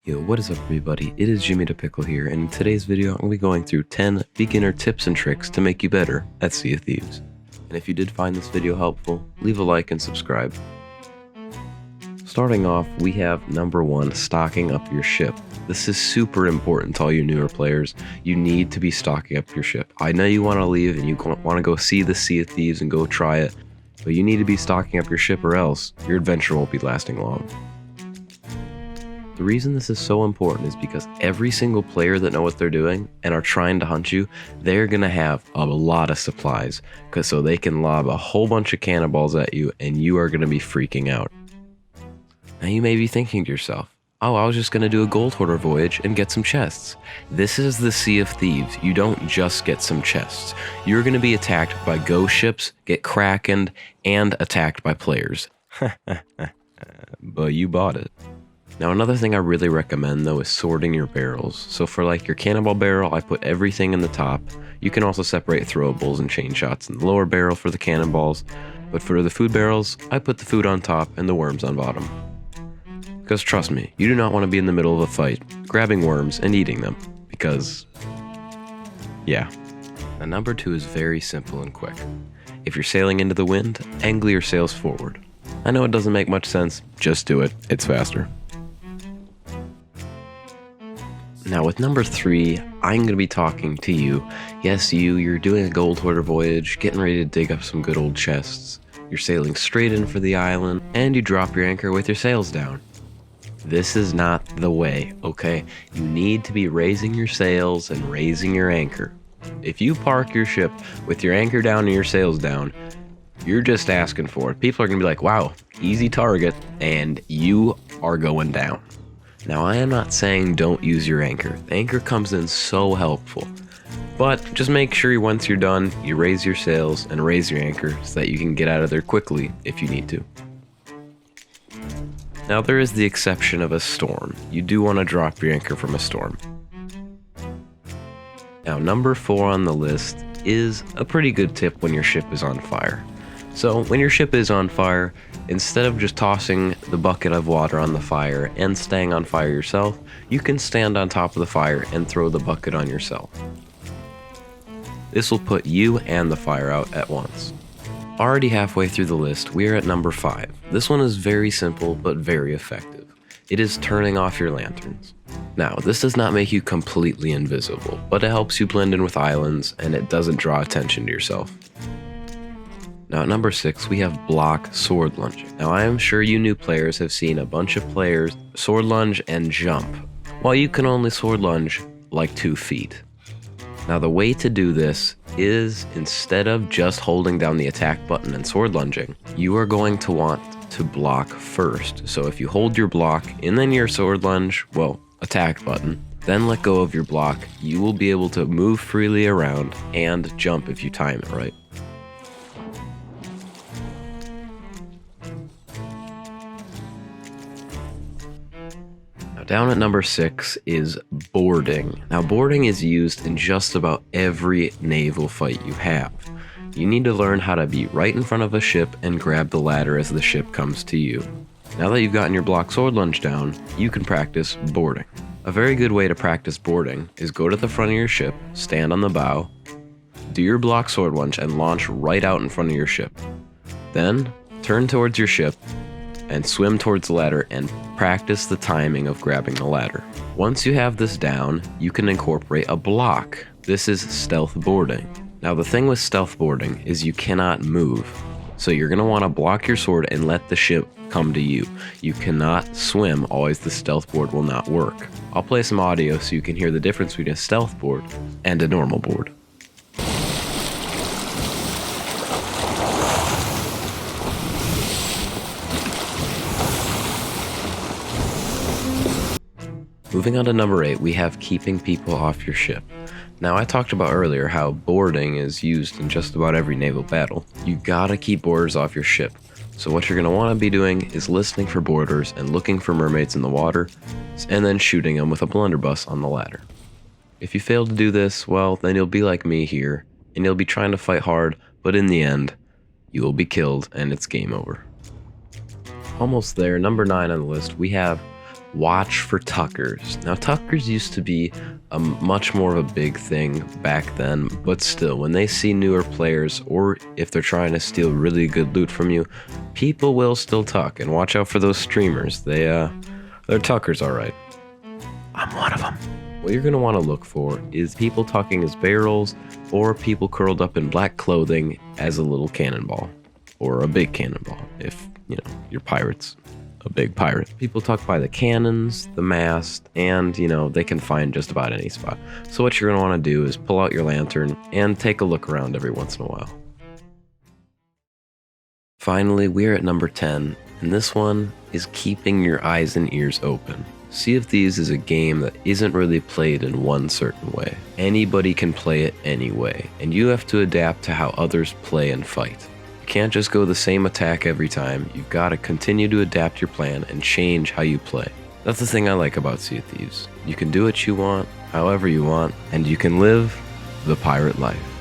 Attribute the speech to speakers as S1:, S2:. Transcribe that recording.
S1: Yo, what is up everybody, it is Jimmy the Pickle here, and in today's video I'm going to be going through 10 beginner tips and tricks to make you better at Sea of Thieves. And if you did find this video helpful, leave a like and subscribe. Starting off, we have number 1, stocking up your ship. This is super important to all you newer players. You need to be stocking up your ship. I know you want to leave and you want to go see the Sea of Thieves and go try it, but you need to be stocking up your ship or else your adventure won't be lasting long. The reason this is so important is because every single player that know what they're doing and are trying to hunt you, they're going to have a lot of supplies, so they can lob a whole bunch of cannonballs at you and you are going to be freaking out. Now you may be thinking to yourself, oh, I was just going to do a gold hoarder voyage and get some chests. This is the Sea of Thieves. You don't just get some chests. You're going to be attacked by ghost ships, get krakened, and attacked by players. But you bought it. Now another thing I really recommend though is sorting your barrels. So for like your cannonball barrel, I put everything in the top. You can also separate throwables and chain shots in the lower barrel for the cannonballs. But for the food barrels, I put the food on top and the worms on bottom. Because trust me, you do not want to be in the middle of a fight, grabbing worms and eating them. Because, yeah. Now number 2 is very simple and quick. If you're sailing into the wind, angle your sails forward. I know it doesn't make much sense, just do it, it's faster. Now with number 3, I'm going to be talking to you. Yes, you're doing a gold hoarder voyage, getting ready to dig up some good old chests. You're sailing straight in for the island, and you drop your anchor with your sails down. This is not the way, okay? You need to be raising your sails and raising your anchor. If you park your ship with your anchor down and your sails down, you're just asking for it. People are going to be like, wow, easy target, and you are going down. Now, I am not saying don't use your anchor. The anchor comes in so helpful. But just make sure once you're done, you raise your sails and raise your anchor so that you can get out of there quickly if you need to. Now, there is the exception of a storm. You do want to drop your anchor from a storm. Now, number 4 on the list is a pretty good tip when your ship is on fire. So when your ship is on fire, instead of just tossing the bucket of water on the fire and staying on fire yourself, you can stand on top of the fire and throw the bucket on yourself. This will put you and the fire out at once. Already halfway through the list, we are at number 5. This one is very simple but very effective. It is turning off your lanterns. Now, this does not make you completely invisible, but it helps you blend in with islands and it doesn't draw attention to yourself. Now at number 6, we have block sword lunging. Now I am sure you new players have seen a bunch of players sword lunge and jump, while you can only sword lunge like 2 feet. Now the way to do this is, instead of just holding down the attack button and sword lunging, you are going to want to block first. So if you hold your block and then your sword lunge, well, attack button, then let go of your block, you will be able to move freely around and jump if you time it right. Down at number 6 is boarding. Now boarding is used in just about every naval fight you have. You need to learn how to be right in front of a ship and grab the ladder as the ship comes to you. Now that you've gotten your block sword lunge down, you can practice boarding. A very good way to practice boarding is go to the front of your ship, stand on the bow, do your block sword lunge and launch right out in front of your ship. Then turn towards your ship and swim towards the ladder and practice the timing of grabbing the ladder. Once you have this down, you can incorporate a block. This is stealth boarding. Now the thing with stealth boarding is you cannot move. So you're going to want to block your sword and let the ship come to you. You cannot swim, otherwise the stealth board will not work. I'll play some audio so you can hear the difference between a stealth board and a normal board. Moving on to number 8, we have keeping people off your ship. Now I talked about earlier how boarding is used in just about every naval battle. You gotta keep boarders off your ship. So what you're gonna wanna be doing is listening for boarders and looking for mermaids in the water, and then shooting them with a blunderbuss on the ladder. If you fail to do this, well, then you'll be like me here, and you'll be trying to fight hard, but in the end, you will be killed and it's game over. Almost there, number 9 on the list, we have watch for tuckers. Now, tuckers used to be a much more of a big thing back then, but still, when they see newer players, or if they're trying to steal really good loot from you, people will still tuck. And watch out for those streamers. They're tuckers, all right. I'm one of them. What you're going to want to look for is people tucking as barrels, or people curled up in black clothing as a little cannonball, or a big cannonball, if, you're pirates. A big pirate. People tuck by the cannons, the mast, and, they can find just about any spot. So what you're going to want to do is pull out your lantern and take a look around every once in a while. Finally, we're at number 10, and this one is keeping your eyes and ears open. Sea of Thieves is a game that isn't really played in one certain way. Anybody can play it any way, and you have to adapt to how others play and fight. You can't just go the same attack every time. You've got to continue to adapt your plan and change how you play. That's the thing I like about Sea of Thieves. You can do what you want, however you want, and you can live the pirate life.